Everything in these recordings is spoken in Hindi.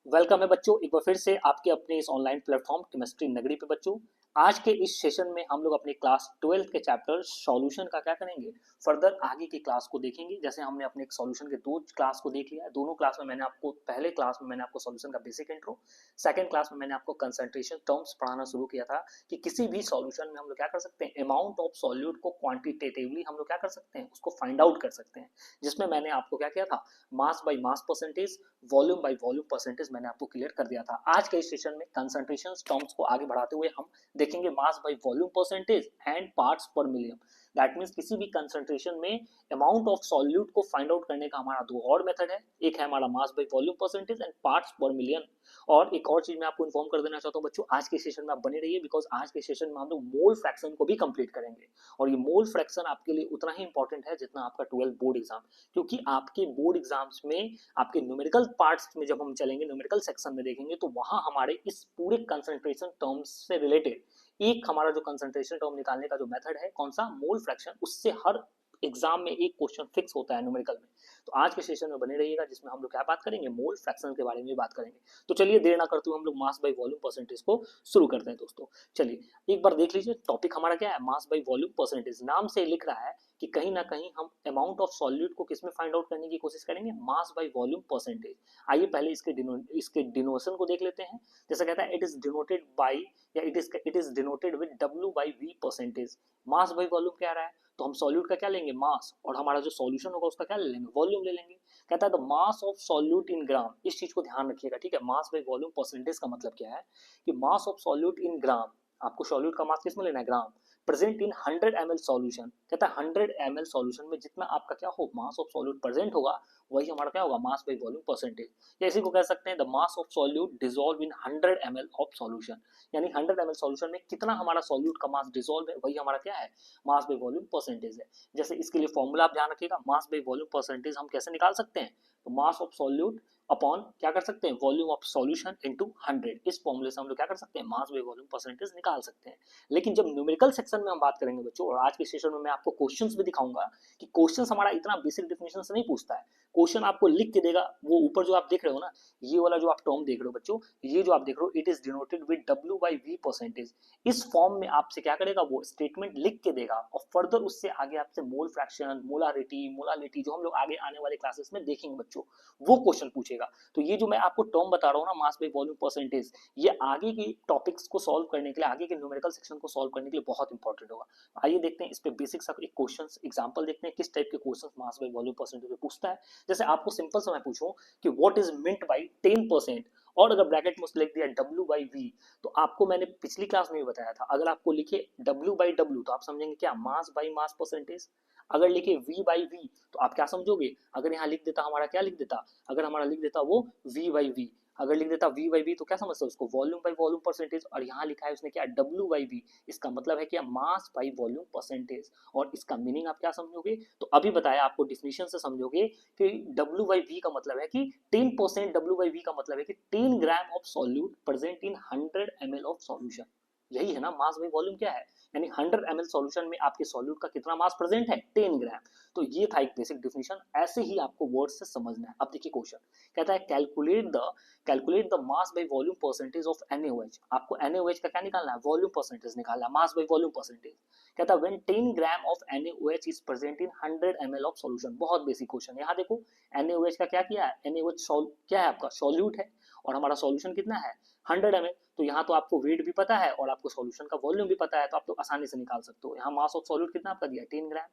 वेलकम है बच्चों, एक बार फिर से आपके अपने इस ऑनलाइन प्लेटफॉर्म केमिस्ट्री नगरी पे। बच्चों, आज के इस सेशन में हम लोग अपने क्लास 12th के चैप्टर सॉल्यूशन का क्या करेंगे, फर्दर आगे की क्लास को देखेंगे। जैसे हमने अपने एक सॉल्यूशन के दो क्लास को देख लिया है। दोनों क्लास में मैंने आपको पहले क्लास में मैंने आपको सॉल्यूशन का बेसिक इंट्रो, सेकंड क्लास में मैंने आपको कंसंट्रेशन टर्म्स पढ़ाना शुरू किया था कि किसी भी सॉल्यूशन में हम लोग क्या कर सकते हैं, अमाउंट ऑफ सॉल्यूट को क्वांटिटेटिवली हम लोग क्या कर सकते हैं, उसको फाइंड आउट कर सकते हैं। जिसमें मैंने आपको क्या किया था, mass by mass percentage, volume by volume percentage मैंने आपको क्लियर कर दिया था। आज के इस सेशन में कंसंट्रेशन टर्म्स को आगे बढ़ाते हुए हम देखेंगे mass by volume percentage and parts पर मिलियन। दैट मीन्स किसी भी कंसंट्रेशन में अमाउंट ऑफ सॉल्यूट को फाइंड आउट करने का हमारा दो और मेथड है। एक है हमारा mass by volume percentage and parts पर मिलियन। और एक और चीज मैं आपको इन्फॉर्म कर देना चाहता हूँ बच्चों, आज के सेशन में आप बने रहिए, बिकॉज आज के सेशन में हम लोग मोल फ्रैक्शन को भी कंप्लीट करेंगे। और ये मोल फ्रैक्शन आपके लिए उतना ही इंपॉर्टेंट है जितना आपका 12 बोर्ड एग्जाम, क्योंकि आपके बोर्ड एग्जाम्स में आपके न्यूमेरिकल पार्ट्स में जब हम चलेंगे, न्यूमेरिकल सेक्शन में देखेंगे, तो वहां हमारे इस पूरे कंसंट्रेशन टर्म्स से रिलेटेड एक हमारा जो कंसंट्रेशन टर्म निकालने का जो मेथड है, कौन सा, मोल फ्रैक्शन, उससे हर एग्जाम में एक क्वेश्चन फिक्स होता है न्यूमेरिकल में। तो आज के सेशन में बने रहिएगा, जिसमें हम लोग क्या बात करेंगे, मोल फ्रैक्शन के बारे में बात करेंगे। तो चलिए देर ना करते हुए हम लोग मास बाय वॉल्यूम परसेंटेज को शुरू करते हैं दोस्तों। चलिए एक बार देख लीजिए, टॉपिक हमारा क्या है, मास बाय वॉल्यूम परसेंटेज। नाम से लिख रहा है कि कहीं ना कहीं हम अमाउंट ऑफ सॉल्यूट को किसमें फाइंड आउट करने की कोशिश करेंगे, मास बाय वॉल्यूम परसेंटेज। आइए पहले इसके डिनोशन को देख लेते हैं। जैसा कहता है, इट इज डिनोटेड बाय, या it is denoted with W by V percentage. Mass by volume क्या रहा है, तो हम सॉल्यूट का क्या लेंगे, मास, और हमारा जो सॉल्यूशन होगा उसका क्या ले लेंगे, वॉल्यूम ले लेंगे। कहता है the mass of solute in gram. इस चीज को ध्यान रखिएगा, ठीक है। मास बाय वॉल्यूम परसेंटेज का मतलब क्या है कि मास ऑफ सॉल्यूट इन ग्राम, आपको सॉल्यूट का मास किस में लेना है, ग्राम, प्रेजेंट इन 100 ml सॉल्यूशन। कहता है 100 ml सॉल्यूशन में जितना आपका क्या हो, मास ऑफ सॉल्यूट प्रेजेंट होगा, वही हमारा क्या होगा, मास बाय वॉल्यूम परसेंटेज। या इसी को कह सकते हैं the mass of solute dissolve in 100 ml of solution. यानी 100 ml सॉल्यूशन में कितना हमारा सॉल्यूट का मास डिसॉल्व है, वही हमारा क्या है, मास बाय वॉल्यूम परसेंटेज है। जैसे इसके लिए फॉर्मूला आप ध्यान रखिएगा, मास बाय वॉल्यूम परसेंटेज हम कैसे निकाल सकते हैं, तो मास ऑफ सॉल्यूट अपॉन क्या कर सकते हैं, वॉल्यूम ऑफ सॉल्यूशन इनटू 100। इस फॉर्मूले से हम लोग क्या कर सकते हैं, मास बाय वॉल्यूम परसेंटेज निकाल सकते हैं। लेकिन जब न्यूमेरिकल सेक्शन में हम बात करेंगे बच्चों, और आज के सेशन में मैं आपको क्वेश्चंस भी दिखाऊंगा कि क्वेश्चंस हमारा इतना बेसिक डेफिनेशन से नहीं पूछता है। क्वेश्चन आपको लिख के देगा, वो ऊपर जो आप देख रहे हो ना, ये वाला जो आप टर्म देख रहे हो बच्चों, ये जो आप देख रहे हो, it is denoted with W by V percentage. इस फॉर्म में आपसे क्या करेगा, वो स्टेटमेंट लिख के देगा, और फर्दर उससे आगे आपसे मोल फ्रैक्शन, मोलारिटी, मोलालिटी, जो हम लोग आगे आने वाले क्लासेस में देखेंगे बच्चों, वो क्वेश्चन पूछेगा। तो ये जो मैं आपको टर्म बता रहा हूँ ना, मास बाय वॉल्यूम परसेंटेज, ये आगे की टॉपिक्स को सॉल्व करने के लिए, आगे के न्यूमेरिकल सेक्शन को सॉल्व करने के लिए बहुत इंपॉर्टेंट होगा। आइए देखते हैं इस पे बेसिक सा एक क्वेश्चन एग्जांपल देखते हैं, किस टाइप के question mass by volume percentage में पूछता है। जैसे आपको सिंपल सा मैं पूछूं कि व्हाट इज मिंट बाय 10%, और अगर ब्रैकेट में उसने लिख दिया W बाई V, तो आपको मैंने पिछली क्लास में भी बताया था, अगर आपको लिखे W बाई W तो आप समझेंगे क्या, मास बाई मास परसेंटेज। अगर लिखे V बाई V तो आप क्या समझोगे, अगर यहाँ लिख देता हमारा, क्या लिख देता, अगर हमारा लिख देता वो V बाई V, अगर लिख देता V बाई V तो क्या समझते हो उसको, वॉल्यूम बाई वॉल्यूम परसेंटेज। और यहाँ लिखा है उसने क्या, W बाई V, इसका मतलब है क्या, मास बाई वॉल्यूम परसेंटेज। और इसका मीनिंग आप क्या समझोगे, तो अभी बताया आपको, डिफिनेशन से समझोगे कि W बाई V का मतलब है कि 10%, W बाई V का मतलब है कि 10 gram of solute present in 100 ml of solution. यही है ना मास बाई वॉल्यूम क्या है, यानी 100 ml सॉल्यूशन में आपके सॉल्यूट का कितना मास प्रेजेंट है, 10 ग्राम। तो ये था एक बेसिक डिफिनेशन, ऐसे ही आपको वर्ड से समझना है। अब देखिए क्वेश्चन कहता है, calculate the mass by volume percentage of NaOH। आपको NaOH का क्या निकालना है, वॉल्यूम परसेंटेज निकालना है, मास बाय वॉल्यूम परसेंटेज। कहता है when 10 gram of NaOH is present in 100 ml of solution. बहुत बेसिक क्वेश्चन, यहाँ देखो NaOH का क्या किया है, NaOH क्या है आपका, सॉल्यूट है, और हमारा सॉल्यूशन कितना है, 100 ml। तो यहाँ तो आपको वेट भी पता है और आपको सॉल्यूशन का वॉल्यूम भी पता है, तो आप तो आसानी से निकाल सकते हो। यहाँ मास ऑफ सॉल्यूट कितना आपका दिया, 10 ग्राम,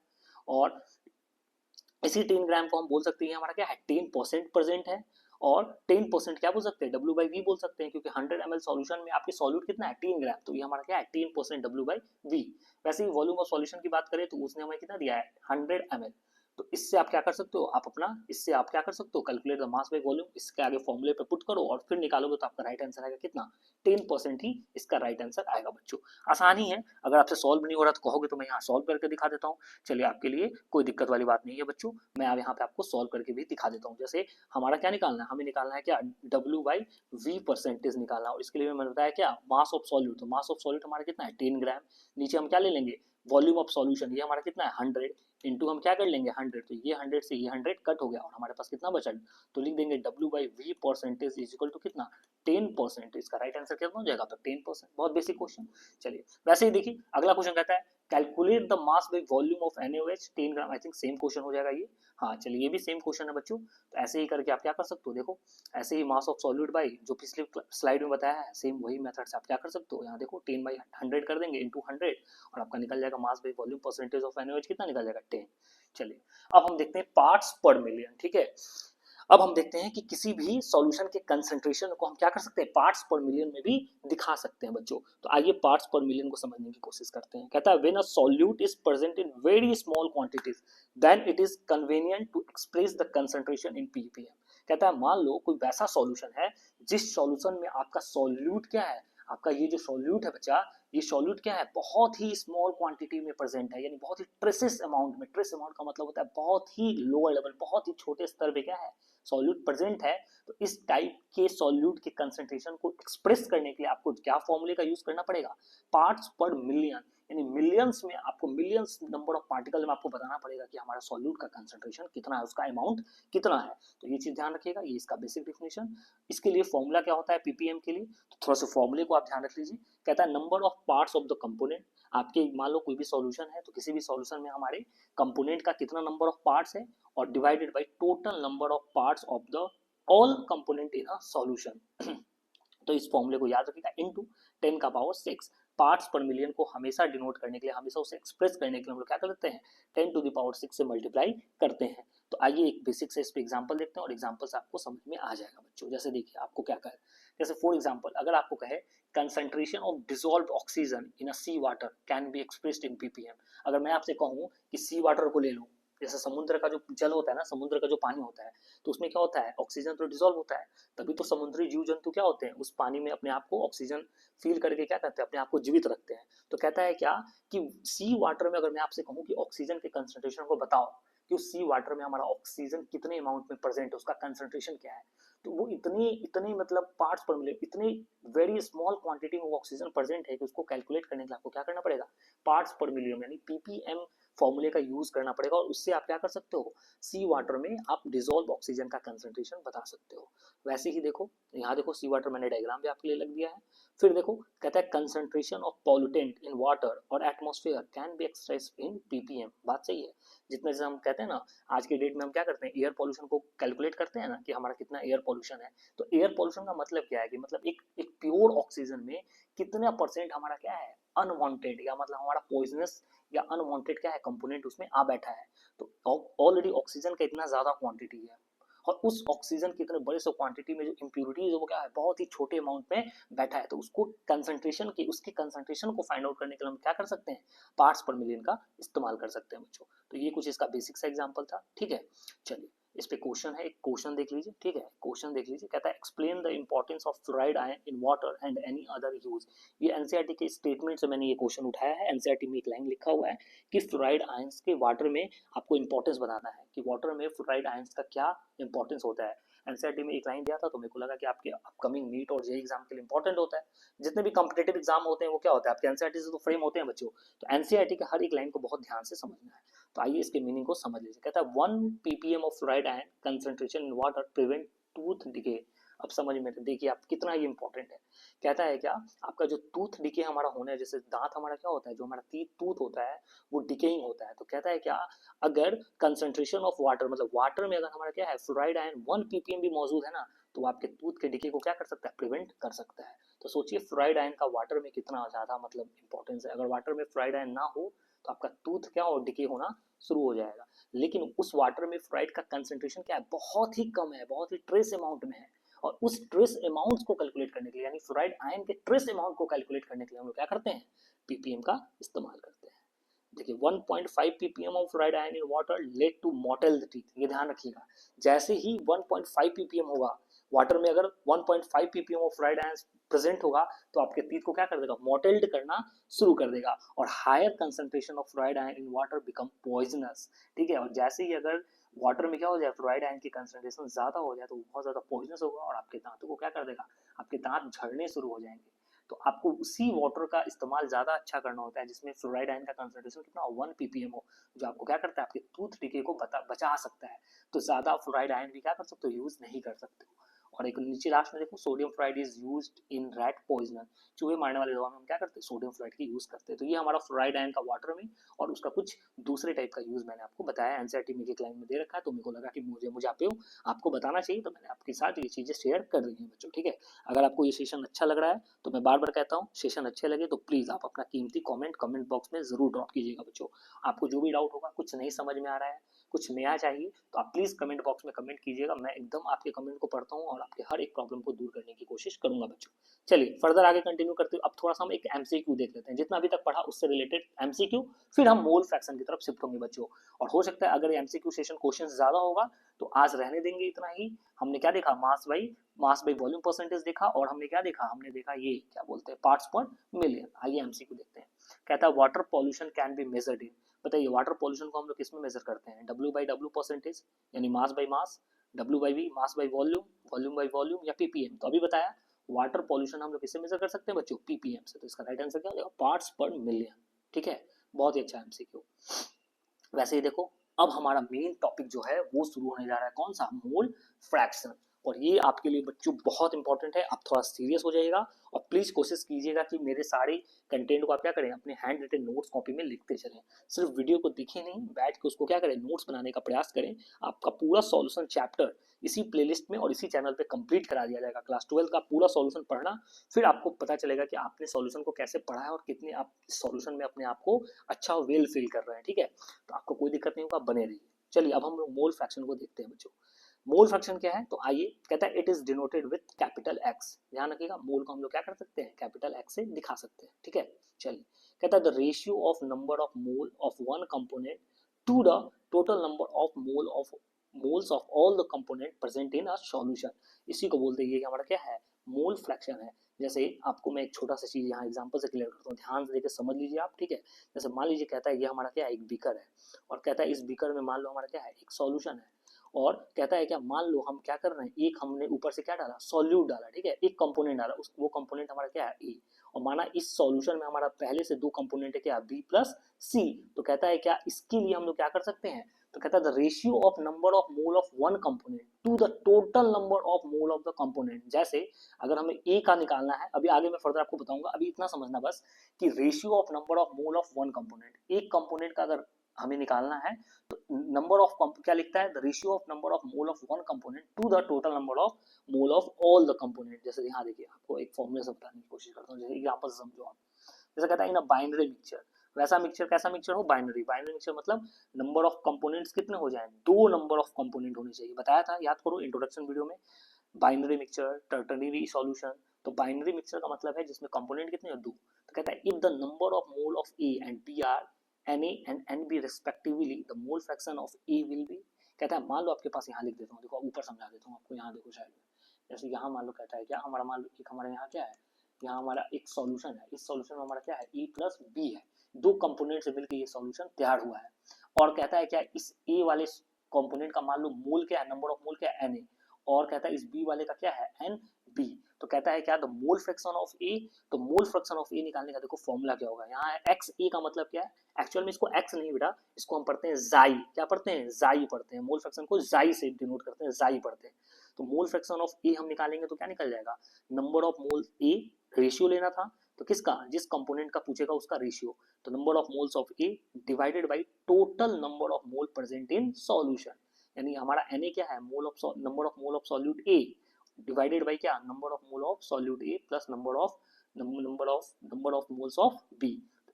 और इसी 10 ग्राम को हम बोल सकते हैं हमारा क्या है, 10% प्रेजेंट है। और 10% क्या बोल सकते हैं, W बाई V बोल सकते हैं, क्योंकि 100 ml सॉल्यूशन में आपके सॉल्यूट कितना है, 10 ग्राम, तो ये हमारा क्या है, 10% W बाई V। वैसे ही वॉल्यूम ऑफ सॉल्यूशन की बात करें तो उसने हमें कितना दिया है, 100 ml। तो इससे आप क्या कर सकते हो, आप अपना इससे आप क्या कर सकते हो, calculate the mass by volume, इसके आगे फॉर्मूले पे पुट करो और फिर निकालोगे तो आपका राइट आंसर आएगा कितना, 10% ही इसका राइट आंसर आएगा बच्चों। आसान ही है, अगर आपसे सॉल्व नहीं हो रहा तो कहोगे तो मैं यहाँ सॉल्व करके दिखा देता हूँ। चलिए आपके लिए कोई दिक्कत वाली बात नहीं है बच्चों, मैं अब यहाँ पे आपको सॉल्व करके भी दिखा देता हूँ। जैसे हमारा क्या निकालना है, हमें निकालना है क्या, W बाई V परसेंटेज निकालना, और इसके लिए मैंने बताया क्या, मास ऑफ सॉल्यूट। तो मास ऑफ सॉल्यूट हमारा कितना है, 10 ग्राम। नीचे हम क्या ले लेंगे, वॉल्यूम ऑफ सॉल्यूशन, ये हमारा कितना है, 100। इंटू हम क्या कर लेंगे 100, तो ये 100 से ये 100 कट हो गया और हमारे पास कितना बचा, तो लिख देंगे W/V percentage is equal to कितना 10%। इसका राइट आंसर कितना हो जाएगा, तो 10%। बहुत बेसिक क्वेश्चन। चलिए वैसे ही देखिए अगला क्वेश्चन कहता है calculate the mass by volume of NaOH 10 gram. I think same question हो जाएगा ये। हाँ चलिए ये भी सेम क्वेश्चन है बच्चों। तो ऐसे ही करके आप क्या कर सकते हो, देखो ऐसे ही मास ऑफ सॉल्यूट बाई जो पिछले स्लाइड में बताया है सेम वही मेथड से आप क्या कर सकते हो, यहाँ देखो 10/100 कर देंगे इंटू 100 और आपका निकल जाएगा mass by volume percentage of NaOH कितना निकल जाएगा 10। चलिए अब हम देखते हैं पार्ट्स पर मिलियन। ठीक है, अब हम देखते हैं कि किसी भी सॉल्यूशन के कंसंट्रेशन को हम क्या कर सकते हैं पार्ट्स पर मिलियन में भी दिखा सकते हैं बच्चों। तो आइए पार्ट्स पर मिलियन को समझने की कोशिश करते हैं। कहता है when a solute is present in very small quantities then it is convenient to express the concentration in ppm। कहता है मान लो कोई वैसा सॉल्यूशन है जिस सॉल्यूशन में आपका सॉल्यूट क्या है, आपका ये जो सॉल्यूट है बच्चा, ये सॉल्यूट क्या है बहुत ही स्मॉल क्वांटिटी में प्रेजेंट है, यानी बहुत ही ट्रेसेस अमाउंट में। ट्रेस अमाउंट का मतलब होता है बहुत ही लोअर लेवल, बहुत ही छोटे स्तर पे क्या है सॉल्यूट प्रेजेंट है। तो इस टाइप के सॉल्यूट के कंसंट्रेशन को एक्सप्रेस करने के लिए आपको क्या फॉर्मूले का यूज करना पड़ेगा, पार्ट्स पर मिलियन, यानी मिलियंस में आपको मिलियंस नंबर ऑफ पार्टिकल में आपको बताना पड़ेगा कि हमारा सॉल्यूट का कंसंट्रेशन कितना है, उसका अमाउंट कितना है। तो ये चीज ध्यान रखिएगा, ये इसका बेसिक डेफिनेशन। इसके लिए फॉर्मूला क्या होता है पीपीएम के लिए, तो थोड़ा सा फॉर्मूले को आप ध्यान रख लीजिए। कहता है number of parts of the component. आपके मान लो कोई भी सॉल्यूशन है तो किसी भी सॉल्यूशन में हमारे कंपोनेंट का कितना नंबर ऑफ पार्ट्स है और divided by total number of parts of the all component in a solution. तो इस फॉर्मूले को याद रखिएगा इनटू 10 का पावर 6। पार्ट्स पर मिलियन को हमेशा डिनोट करने के लिए, हमेशा उसे एक्सप्रेस करने के लिए हम लोग क्या करते हैं 10 टू द पावर 6 से मल्टीप्लाई करते हैं। तो आइए एक बेसिक से इस पे एग्जांपल देखते हैं और एग्जांपल से आपको समझ में आ जाएगा बच्चों। जैसे देखिए आपको क्या कहे, जैसे फॉर एग्जांपल अगर आपको कहे concentration of dissolved oxygen in a sea water can be expressed in ppm। अगर मैं आपसे कहूँ कि सी वाटर को ले लो, जैसे समुद्र का जो जल होता है ना, समुद्र का जो पानी होता है, तो उसमें क्या होता है ऑक्सीजन तो डिसॉल्व होता है, तभी तो समुद्री जीव जंतु क्या होते हैं उस पानी में अपने आप को ऑक्सीजन फील करके क्या करते हैं अपने आप को जीवित रखते हैं। तो कहता है क्या कि सी वाटर में अगर मैं आपसे कहूँ कि ऑक्सीजन के कंसंट्रेशन को बताओ कि उस सी वाटर में हमारा ऑक्सीजन कितने अमाउंट में प्रेजेंट है, उसका कंसंट्रेशन क्या है, तो वो इतनी इतनी मतलब पार्ट्स पर मिले, इतनी वेरी स्मॉल क्वांटिटी में वो ऑक्सीजन प्रेजेंट है कि उसको कैलकुलेट करने के लिए आपको क्या करना पड़ेगा पार्ट्स पर मिलियन यानी पीपीएम फॉर्मूले का यूज करना पड़ेगा और उससे आप क्या कर सकते हो सी वाटर में आप डिसॉल्व ऑक्सीजन का कंसंट्रेशन बता सकते हो। वैसे ही देखो यहाँ देखो सी वाटर मैंने डायग्राम भी आपके लिए लग दिया है। फिर देखो कहता है concentration of pollutant in water और atmosphere can be expressed in ppm. बात सही है, जितने से हम कहते हैं ना आज के डेट में हम क्या करते हैं एयर पॉल्यूशन को कैलकुलेट करते हैं ना कि हमारा कितना एयर पॉल्यूशन है। तो एयर पॉल्यूशन का मतलब क्या है कि मतलब एक प्योर ऑक्सीजन में कितना परसेंट हमारा क्या है अनवांटेड, या मतलब हमारा पॉइजनस या अनवांटेड क्या है कंपोनेंट उसमें आ बैठा है। तो ऑलरेडी ऑक्सीजन का इतना ज्यादा क्वांटिटी है और उस ऑक्सीजन की इतने बड़े से क्वांटिटी में जो इम्प्यूरिटीज है वो क्या है बहुत ही छोटे अमाउंट में बैठा है। तो उसको कंसंट्रेशन की उसके कंसंट्रेशन को फाइंड आउट करने के लिए हम क्या कर सकते हैं पार्ट्स पर मिलियन का इस्तेमाल कर सकते हैं बच्चों। तो ये कुछ इसका बेसिक सा एग्जांपल था। ठीक है, चलिए इस पे क्वेश्चन है, एक क्वेश्चन देख लीजिए। ठीक है, क्वेश्चन देख लीजिए, कहता है explain the importance of fluoride ion in water and any other use. ये एनसीईआरटी के स्टेटमेंट से मैंने ये क्वेश्चन उठाया है। एनसीईआरटी में एक लाइन लिखा हुआ है कि फ्लोराइड आयंस के वाटर में आपको इंपॉर्टेंस बताना है कि वाटर में फ्लोराइड आयंस का क्या इंपॉर्टेंस होता है। एनसीईआरटी में एक लाइन दिया था तो मेरे को लगा कि आपके अपकमिंग नीट और जेईई एग्जाम के लिए इंपॉर्टेंट होता है। जितने भी कॉम्पिटेटिव एग्जाम होते हैं वो क्या होता है आपके एनसीईआरटी से तो फ्रेम होते हैं बच्चों। तो एनसीईआरटी के हर एक लाइन को बहुत ध्यान से समझना है। तो आइए इसके मीनिंग को समझ लीजिए। कहता है 1 ppm of fluoride ion concentration in water prevent tooth decay. अब समझ में देखिए आप कितना ये इंपॉर्टेंट है। कहता है क्या आपका जो टूथ डिके हमारा होना है, जैसे दांत हमारा क्या होता है जो हमारा टीथ टूथ होता है वो डिकेइंग होता है। तो कहता है क्या अगर कंसंट्रेशन ऑफ वाटर मतलब वाटर में अगर हमारा क्या है फ्लोराइड आयन 1 ppm भी मौजूद है ना तो आपके टूथ के डिके को क्या कर सकता है प्रिवेंट कर सकता है। तो सोचिए फ्लोराइड आयन का वाटर में कितना ज्यादा मतलब इंपॉर्टेंस है। अगर वाटर में फ्लोराइड आयन ना हो तो आपका टूथ क्या हो डिके होना शुरू हो जाएगा। लेकिन उस वाटर में फ्लोराइड का कंसंट्रेशन क्या है बहुत ही कम है, बहुत ही ट्रेस अमाउंट में है। और उस ट्रेस अमाउंट को कैलकुलेट करने के लिए यानी फ्लोराइड आयन के ट्रेस अमाउंट को कैलकुलेट करने के लिए हम लोग क्या करते हैं पीपीएम का इस्तेमाल करते हैं। देखिए 1.5 ppm of fluoride ion in water led to mottled teeth. ये ध्यान रखिएगा जैसे ही 1.5 ppm होगा वाटर में, अगर 1.5 ppm of fluoride ion present होगा तो आपके टीथ को क्या कर देगा मोटेल्ड करना शुरू कर देगा और higher concentration of fluoride ion in water become poisonous. ठीक है, और जैसे ही अगर वाटर में क्या हो जाए फ्लोराइड आयन की कंसंट्रेशन ज्यादा हो जाए तो बहुत ज्यादा पॉइजनस होगा और आपके दांतों को क्या कर देगा आपके दांत झड़ने शुरू हो जाएंगे। तो आपको उसी वाटर का इस्तेमाल ज़्यादा अच्छा करना होता है जिसमें फ्लोराइड आयन का कंसंट्रेशन कितना 1 ppm हो, जो आपको क्या करता है आपके टूथ डिके को बचा सकता है। तो ज़्यादा फ्लोराइड आयन भी क्या कर सकते हो, यूज़ नहीं कर सकते हो। और एक नीचे लास्ट में देखो, sodium fluoride is used in rat poisoner, चूहे मारने वाले दवा में हम क्या करते हैं, सोडियम फ्लोराइड की यूज़ करते हैं। तो ये हमारा फ्लोराइड आयन का वाटर में और उसका कुछ दूसरे टाइप का यूज़ मैंने आपको बताया, एनसीईआरटी में एक लाइन में दे रखा है, तो मेरे को लगा कि मुझे आपको बताना चाहिए, तो मैंने आपके साथ ये चीज़ें शेयर कर दी हैं बच्चों। ठीक है, अगर आपको ये सेशन अच्छा लग रहा है तो मैं बार बार कहता हूँ, सेशन अच्छे लगे तो प्लीज़ आप अपना कीमती कमेंट बॉक्स में ज़रूर ड्रॉप कीजिएगा बच्चों। आपको जो भी डाउट होगा, कुछ नहीं समझ में आ रहा है, कुछ नया चाहिए, तो आप प्लीज़ कमेंट बॉक्स में कमेंट कीजिएगा। मैं एकदम आपके कमेंट को पढ़ता हूँ और आपके हर एक प्रॉब्लम को दूर करने की कोशिश करूंगा बच्चों। चलिए फर्दर आगे कंटिन्यू करते हुए अब थोड़ा सा हम एक एमसीक्यू देख लेते हैं, जितना अभी तक पढ़ा उससे रिलेटेड एमसीक्यू, फिर हम मोल फ्रैक्शन की तरफ शिफ्ट होंगे बच्चों। और हो सकता है अगर एमसीक्यू सेशन क्वेश्चन ज्यादा होगा तो आज रहने देंगे इतना ही। हमने क्या देखा, मास बाई वॉल्यूम परसेंटेज देखा, और हमने क्या देखा, हमने देखा ये क्या बोलते हैं, पार्ट्स पर मिलियन। आइए एमसीक्यू देखते हैं। कहता है water pollution can be measured in, बताइए वाटर पॉल्यूशन को हम लोग किस में मेजर करते हैं, डब्ल्यू बाई डब्ल्यू परसेंटेज यानी mass by mass, W by V mass by volume, volume by volume, या पीपीएम। तो अभी बताया वाटर पॉल्यूशन हम लोग किससे मेजर कर सकते हैं बच्चों, पीपीएम से। तो इसका राइट आंसर क्या हो जाएगा, पार्ट्स पर मिलियन। ठीक है, बहुत ही अच्छा एमसीक्यू। वैसे ही देखो, अब हमारा मेन टॉपिक जो है वो शुरू होने जा रहा है, कौन सा, मोल फ्रैक्शन। और ये आपके लिए बच्चों बहुत इंपॉर्टेंट है, आप थोड़ा सीरियस हो जाइएगा और प्लीज कोशिश कीजिएगा कि मेरे सारे कंटेंट को आप क्या करें, अपने हैंड रिटन नोट्स कॉपी में लिखते चलें। सिर्फ वीडियो को दिखे नहीं, बैठ के उसको क्या करें, नोट्स बनाने का प्रयास करें। आपका पूरा सॉल्यूशन चैप्टर इसी प्लेलिस्ट में और इसी चैनल पे कंप्लीट करा दिया जाएगा। क्लास 12 का पूरा सॉल्यूशन पढ़ना, फिर आपको पता चलेगा कि आपने सॉल्यूशन को कैसे पढ़ा है और कितने आप सॉल्यूशन में अपने आप को अच्छा वेल फील कर रहे हैं। ठीक है, तो आपको कोई दिक्कत नहीं होगा, बने रहिए। चलिए अब हम लोग मोल फ्रैक्शन को देखते हैं बच्चों। मोल फ्रैक्शन क्या है, तो आइए, कहता है it is denoted with capital x. ध्यान रखिएगा, मोल को हम लोग क्या कर सकते हैं, कैपिटल एक्स से दिखा सकते हैं। ठीक है, चलिए, कहता है the ratio of number of mole of one component to the total number of moles of all the component present in a solution. इसी को बोलते हैं, ये हमारा क्या है, मोल फ्रैक्शन है। जैसे आपको मैं एक छोटा सा चीज यहाँ एग्जांपल से क्लियर करता हूँ, ध्यान से देकर समझ लीजिए आप। ठीक है, जैसे मान लीजिए कहता है ये हमारा क्या है, एक बीकर है, और कहता है इस बीकर में मान लो हमारा क्या है, एक सॉल्यूशन है। और कहता है क्या, मान लो हम क्या कर रहे हैं, एक हमने ऊपर से क्या डाला, सॉल्यूट डाला। ठीक है, एक कंपोनेंट डाला, उस वो कंपोनेंट हमारा क्या है, ए। और माना इस सॉल्यूशन में हमारा पहले से दो कंपोनेंट है क्या, बी प्लस सी। तो कहता है क्या, इसके लिए हम लोग क्या कर सकते हैं, तो कहता है the ratio of number of mole of one component to the total number of mole of the component. जैसे अगर हमें ए का निकालना है, अभी आगे मैं फर्दर आपको बताऊंगा, अभी इतना समझना बस कि ratio of number of mole of one component, एक कंपोनेंट का अगर हमें निकालना है तो नंबर ऑफ क्या लिखता है, the ratio of number of mole of one component to the total number of mole of all the component. जैसे यहाँ देखिए, आपको एक फॉर्मूले से बताने की कोशिश करता हूँ, जैसे एग्जांपल समझो आप। जैसे कहता है इन अ बाइनरी मिक्सचर, वैसा मिक्सचर कैसा मिक्सचर हो, बाइनरी। बाइनरी मिक्सचर मतलब नंबर ऑफ कंपोनेंट्स कितने हो जाए, दो नंबर ऑफ कंपोनेंट होने चाहिए, बताया था, याद करो इंट्रोडक्शन वीडियो में। Binary mixture, ternary solution. तो बाइनरी मिक्सचर का मतलब है जिसमें कंपोनेंट कितने हैं, दो। तो कहता है if the number of mole of A and B are Na and Nb respectively, the mole fraction of A will be। कहता है मान लो आपके पास, यहाँ लिख देता हूँ, देखो ऊपर समझा देता हूँ आपको, यहाँ देखो साइड में। जैसे यहाँ मान लो कहता है क्या, हमारा मान लो एक हमारे यहाँ क्या है, यहाँ हमारा एक सॉल्यूशन है, इस सॉल्यूशन में हमारा क्या है, E प्लस बी है, दो कंपोनेंट से मिलकर ये सॉल्यूशन तैयार हुआ है। और कहता है क्या, इस ए वाले कंपोनेंट का मान लो मोल क्या है, नंबर ऑफ मोल क्या है, Na। और कहता है इस बी वाले का क्या है, Nb। तो कहता है क्या, द मोल फ्रैक्शन ऑफ ए। तो मोल फ्रैक्शन ऑफ ए निकालने का देखो फॉर्मूला क्या होगा, यहाँ एक्स ए का मतलब क्या है, एक्चुअल में इसको एक्स नहीं बेटा, इसको हम पढ़ते हैं जाई। क्या पढ़ते हैं, जाई पढ़ते हैं, मोल फ्रैक्शन को जाई से डिनोट करते हैं, जाई पढ़ते हैं। तो मोल फ्रैक्शन ऑफ ए हम निकालेंगे तो क्या निकल जाएगा, number of mole A, ratio लेना था तो किसका, जिस कंपोनेंट का पूछेगा उसका रेशियो। तो number of moles of A divided by total number of mole present in solution. यानी हमारा Na क्या है, mole of number of mole of solute A divided by क्या, number of mole of solute A plus number of moles of B.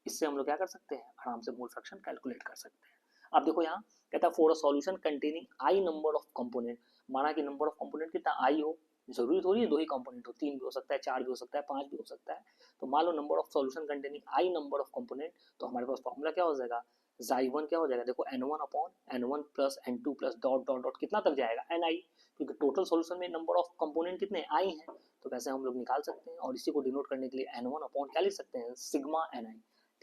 इससे हम लोग क्या कर सकते हैं, आराम से मोल फ्रैक्शन कैलकुलेट कर सकते हैं। अब देखो यहाँ कहता है for a solution containing i number of component. माना कि नंबर ऑफ कंपोनेंट कितना आई हो, जरूरी थोड़ी है दो ही कंपोनेंट हो, तीन भी हो सकता है, चार भी हो सकता है, पांच भी हो सकता है। तो मान लो number of solution containing i number of component, तो हमारे पास फॉर्मूला क्या हो जाएगा, जाई1 क्या हो जाएगा, देखो n1 upon n1 plus n2 plus dot dot dot कितना तक जाएगा, ni। क्योंकि टोटल सॉल्यूशन में नंबर ऑफ कंपोनेंट कितने आई हैं, तो वैसे हम लोग निकाल सकते हैं। और इसी को डिनोट करने के लिए n1 अपॉन क्या लिख सकते हैं, सिग्मा ni।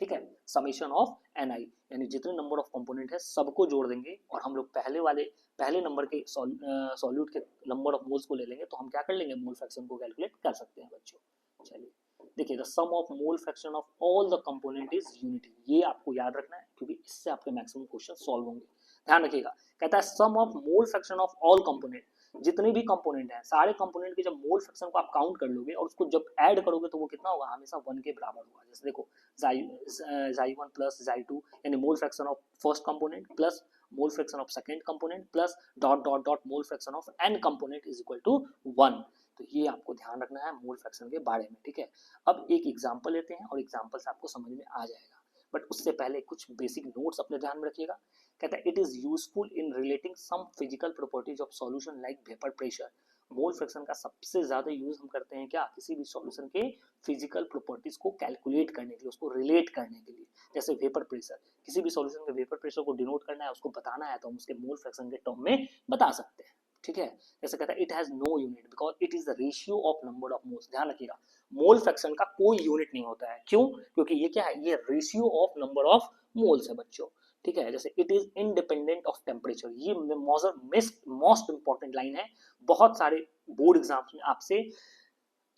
ठीक है, समेशन ऑफ ni, यानी जितने नंबर ऑफ कंपोनेंट है सबको जोड़ देंगे और हम लोग पहले नंबर के सॉल्यूट के नंबर ऑफ मोल्स को ले लेंगे, तो हम क्या कर लेंगे, मोल फ्रैक्शन को कैलकुलेट कर सकते हैं बच्चों। चलिए देखिए the sum of mole fraction of all the component is unity, ये आपको याद रखना है क्योंकि इससे आपके मैक्सिमम क्वेश्चन सॉल्व होंगे। ध्यान रखिएगा, कहता है sum of mole fraction of all component, जितने भी कंपोनेंट हैं सारे कंपोनेंट के जब मोल फ्रैक्शन को आप काउंट कर लोगे और उसको जब ऐड करोगे तो वो कितना होगा, हमेशा 1 के बराबर होगा। जैसे देखो xi1 प्लस xi2 यानी mole fraction of first component plus mole fraction of second component plus dot dot dot mole fraction of n component is equal to 1। तो ये आपको ध्यान रखना है मोल फ्रैक्शन के बारे में, ठीक है। अब एक एग्जांपल लेते हैं और एग्जांपल से आपको समझ में आ जाएगा, बट उससे पहले कुछ बेसिक नोट्स अपने ध्यान में रखिएगा। कहता है it is useful in relating some physical properties of solution like vapour pressure. Mole fraction का सबसे ज्यादा यूज हम करते हैं क्या, किसी भी सॉल्यूशन के फिजिकल प्रॉपर्टीज को कैलकुलेट करने के लिए, उसको रिलेट करने के लिए। जैसे वेपर प्रेशर, किसी भी सॉल्यूशन के वेपर प्रेशर को डिनोट करना है, उसको बताना है, तो हम उसके मोल फ्रैक्शन के टर्म में बता सकते हैं, ठीक है। जैसे कहता है it has no unit because it is the ratio of number of moles. ध्यान रखिएगा, मोल फ्रैक्शन का कोई यूनिट नहीं होता है, क्यों, क्योंकि ये क्या है, ये ratio of number of moles है बच्चों, ठीक है। जैसे it is independent of temperature, ये मोस्ट इंपॉर्टेंट लाइन है, बहुत सारे बोर्ड एग्जाम्स में आपसे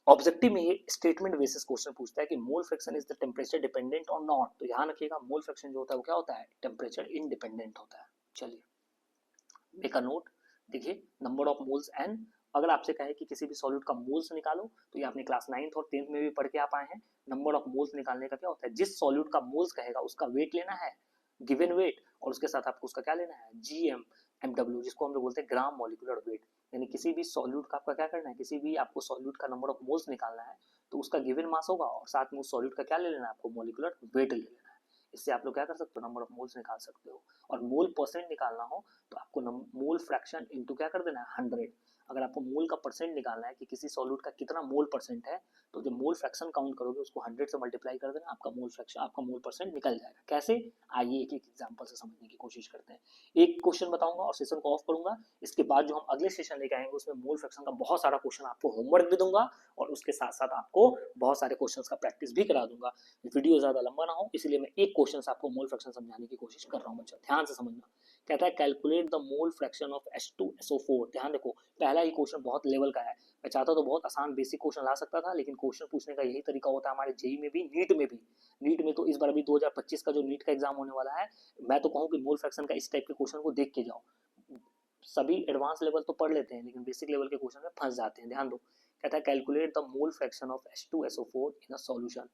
ऑब्जेक्टिव में ये स्टेटमेंट बेसिस क्वेश्चन पूछता है कि mole fraction is the temperature dependent और नॉट। तो ध्यान रखिएगा मोल फ्रैक्शन जो होता है वो क्या होता है, टेम्परेचर इंडिपेंडेंट होता है। चलिए मेक अ नोट, देखिए नंबर ऑफ मोल्स एन, अगर आपसे कहे कि किसी भी सॉल्यूट का मोल्स निकालो, तो ये आपने क्लास 9th और 10th में भी पढ़ के आप आए हैं। नंबर ऑफ मोल्स निकालने का क्या होता है, जिस सॉल्यूट का मोल्स कहेगा उसका वेट लेना है, गिवन वेट, और उसके साथ आपको उसका क्या लेना है, जीएम एमडब्ल्यू, जिसको हम लोग बोलते हैं ग्राम मॉलिक्यूलर वेट। यानी किसी भी सॉल्यूट का आपका क्या करना है, किसी भी आपको सॉल्यूट का नंबर ऑफ मोल्स निकालना है तो उसका गिवन मास होगा और साथ में उस सॉल्यूट का क्या ले लेना है, आपको मॉलिक्यूलर वेट ले लेना है। इससे आप लोग क्या कर सकते हो, नंबर ऑफ मोल्स निकाल सकते हो। और मोल परसेंट निकालना हो तो आपको मोल फ्रैक्शन इंटू क्या कर देना है, 100। अगर आपको मोल का परसेंट निकालना है कि किसी सॉल्यूट का कितना मोल परसेंट है, तो जो मोल फ्रैक्शन काउंट करोगे उसको 100 से मल्टीप्लाई कर देना, आपका मोल फ्रैक्शन, आपका मोल परसेंट निकल जाएगा। कैसे, आइए एक एक एग्जांपल से समझने की कोशिश करते हैं। एक क्वेश्चन बताऊंगा और सेशन को ऑफ करूंगा, इसके बाद जो हम अगले सेशन लेके आएंगे उसमें मोल फ्रैक्शन का बहुत सारा क्वेश्चन आपको होमवर्क भी दूंगा और उसके साथ साथ आपको बहुत सारे क्वेश्चन का प्रैक्टिस भी करा दूंगा। वीडियो ज्यादा लंबा ना हो इसलिए मैं एक क्वेश्चन से आपको मोल फ्रैक्शन समझाने की कोशिश कर रहा हूँ बच्चा, ध्यान से समझना। कहता है calculate the mole fraction of H2SO4। ध्यान देखो पहला ही क्वेश्चन बहुत लेवल का है, मैं चाहता तो बहुत आसान बेसिक क्वेश्चन ला सकता था, लेकिन क्वेश्चन पूछने का यही तरीका होता है हमारे जेई में भी, नीट में भी। नीट में तो इस बार भी 2025 का जो नीट का एग्जाम होने वाला है, मैं तो कहूँ कि मोल फ्रैक्शन का इस टाइप के क्वेश्चन को देख के जाओ। सभी एडवांस लेवल तो पढ़ लेते हैं लेकिन बेसिक लेवल के क्वेश्चन में फंस जाते हैं। ध्यान दो, कहता है calculate the mole fraction of H2SO4 in a solution.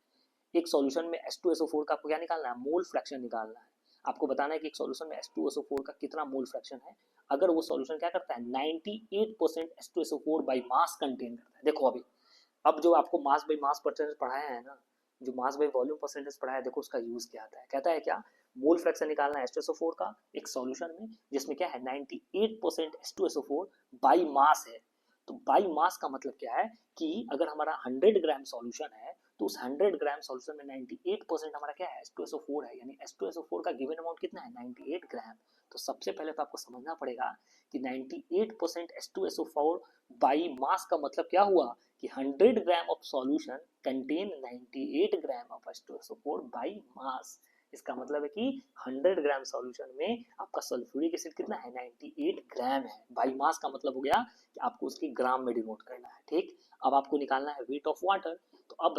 एक सॉल्यूशन में H2SO4 का आपको क्या निकालना है, मोल फ्रैक्शन निकालना है। आपको बताना है कि एक सॉल्यूशन में H2SO4 का कितना मोल फ्रैक्शन है। अगर वो सॉल्यूशन क्या करता है, 98% H2SO4 बाई मास कंटेन करता है। देखो अभी अब जो आपको मास बाई मास परसेंटेज पढ़ाया है ना, जो मास बाई वॉल्यूम परसेंटेज पढ़ाया है, देखो उसका यूज क्या आता है। कहता है क्या, मोल फ्रैक्शन निकालना है H2SO4 का एक सॉल्यूशन में जिसमें क्या है 98% H2SO4 बाई मास है। तो बाई मास का मतलब क्या है कि अगर हमारा 100 ग्राम सॉल्यूशन है तो उस 100 ग्राम सॉल्यूशन में 98% हमारा क्या है, H2SO4 है, यानी H2SO4 का गिवन अमाउंट कितना है, 98 ग्राम। तो सबसे पहले तो आपको समझना पड़ेगा कि 98% H2SO4 बाई मास का मतलब क्या हुआ कि 100 gram of solution contain 98 gram of H2SO4 by mass. इसका मतलब है कि 100 ग्राम सॉल्यूशन में आपका सल्फ्यूरिक एसिड कितना है, 98 ग्राम है। बाई मास का मतलब हो गया कि आपको उसकी ग्राम में डिनोट करना है, ठीक। अब आपको निकालना है वेट ऑफ वाटर। तो अब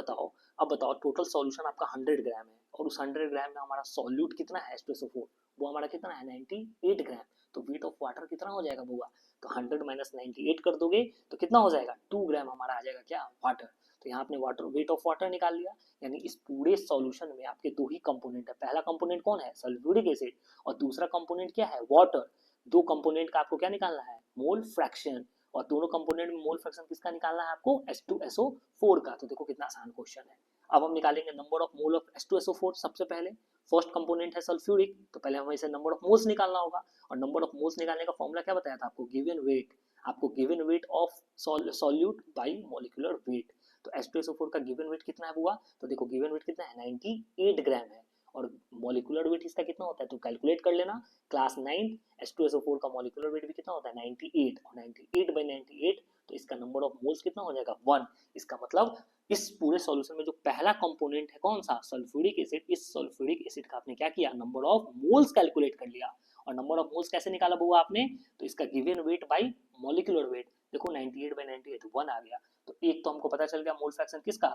बताओ टोटल सॉल्यूशन आपका 100 ग्राम है और उस 100 ग्राम में हमारा सॉल्यूट कितना है H2SO4, वो हमारा कितना है 98 ग्राम। तो वेट ऑफ वाटर कितना हो जाएगा बुआ, तो 100 माइनस 98 कर दोगे तो कितना हो जाएगा, 2 ग्राम हमारा आ जाएगा क्या, वाटर। तो यहाँ आपने वाटर, वेट ऑफ वाटर निकाल लिया। यानी इस पूरे सॉल्यूशन में आपके दो ही कंपोनेंट है, पहला कंपोनेंट कौन है, सल्फ्यूरिक एसिड, और दूसरा कंपोनेंट क्या है, वाटर। दो कंपोनेंट का आपको क्या निकालना है, मोल फ्रैक्शन, और दोनों कंपोनेंट में मोल फ्रैक्शन किसका निकालना है आपको, H2SO4 का। तो देखो कितना आसान क्वेश्चन है। अब हम निकालेंगे number of mole of H2SO4। सबसे पहले फर्स्ट कंपोनेंट है सल्फ्यूरिक, तो पहले हमें इसे नंबर ऑफ मोल्स निकालना होगा, और नंबर ऑफ मोल्स निकालने का फॉर्मूला क्या बताया था आपको, गिवन वेट। आपको given weight of solute by molecular weight. तो H2SO4 का गिवन वेट कितना है हुआ, तो देखो गिवन वेट कितना है 98 ग्राम है, और मॉलिक्यूलर वेट इसका कितना होता है तो कैलकुलेट कर लेना। क्लास 9 H2SO4 का मॉलिक्यूलर वेट भी कितना होता है 98, और 98 बाई 98 तो इसका नंबर ऑफ मोल्स कितना हो जाएगा 1। इसका मतलब इस पूरे सॉल्यूशन में जो पहला कंपोनेंट है कौन सा, सल्फ्यूरिक एसिड, इस सल्फ्यूरिक एसिड का आपने क्या किया, नंबर ऑफ मोल्स कैलकुलेट कर लिया। और नंबर ऑफ मोल्स कैसे निकाला बुआ आपने, तो इसका given weight by molecular weight. देखो 98 बाई 98 1 आ गया। तो एक तो हमको पता चल गया मोल फ्रैक्शन किसका,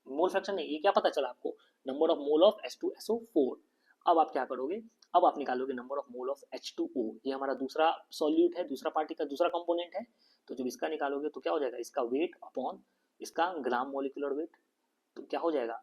मोल फ्रैक्शन नहीं, ये क्या पता चला आपको, number of mole of H2SO4। अब आप क्या करोगे, अब आप निकालोगे number of mole of H2O, ये हमारा दूसरा सॉल्यूट है, दूसरा पार्टिकल, दूसरा कंपोनेंट है। तो जब इसका निकालोगे तो क्या हो जाएगा, इसका वेट अपॉन इसका ग्राम मोलिकुलर वेट, तो क्या हो जाएगा,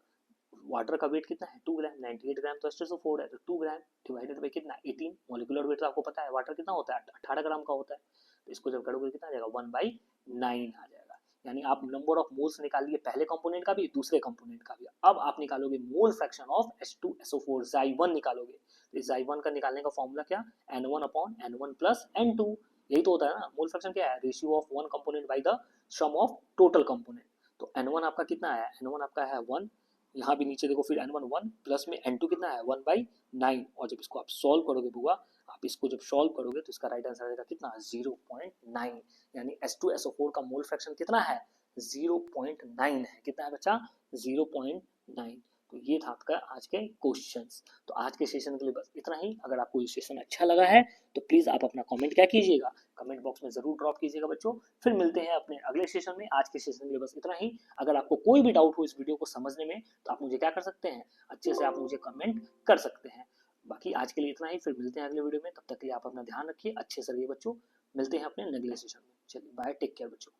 वाटर का वेट कितना है 2 ग्राम, 98 ग्राम तो H2SO4 है, तो 2 ग्राम डिवाइडेड बाई कितना 18, मोलिकुलर वेट तो आपको पता है वाटर कितना होता है 18 ग्राम का होता है, तो इसको जब करोगे कितना आ जाएगा 1/9 आ जाएगा। यानी आप नंबर ऑफ मोल्स निकाल लिए पहले कंपोनेंट का भी, दूसरे कंपोनेंट का भी। अब आप निकालोगे मोल फ्रैक्शन ऑफ H2SO4 Xy1 निकालोगे, तो इस Xy1 का निकालने का फॉर्मूला क्या, N1 upon N1 plus N2, यही तो होता है ना। मोल फ्रैक्शन क्या है, ratio of one component by the sum of total component. तो N1 आपका कितना है, N1 आपका है 1, यहाँ भी नीचे देखो फिर N1 1 प्लस में N2 कितना है 1/9, और जब इसको आप सॉल्व करोगे बुआ, आप इसको जब सॉल्व करोगे तो इसका राइट आंसर आएगा कितना 0.9, यानी H2SO4 का मोल फ्रैक्शन कितना है 0.9 है, कितना है बच्चा 0.9। तो ये था आपका आज के क्वेश्चंस। तो आज के सेशन के लिए बस इतना ही। अगर आपको ये सेशन अच्छा लगा है तो प्लीज़ आप अपना कमेंट क्या कीजिएगा, कमेंट बॉक्स में ज़रूर ड्रॉप कीजिएगा बच्चों। फिर मिलते हैं अपने अगले सेशन में। आज के सेशन के लिए बस इतना ही। अगर आपको कोई भी डाउट हो इस वीडियो को समझने में तो आप मुझे क्या कर सकते हैं, अच्छे से आप मुझे कमेंट कर सकते हैं। बाकी आज के लिए इतना ही, फिर मिलते हैं अगले वीडियो में। तब तक के लिए आप अपना ध्यान रखिए, अच्छे से रहिए बच्चों। मिलते हैं अपने अगले सेशन में। चलिए बाय, टेक केयर बच्चों।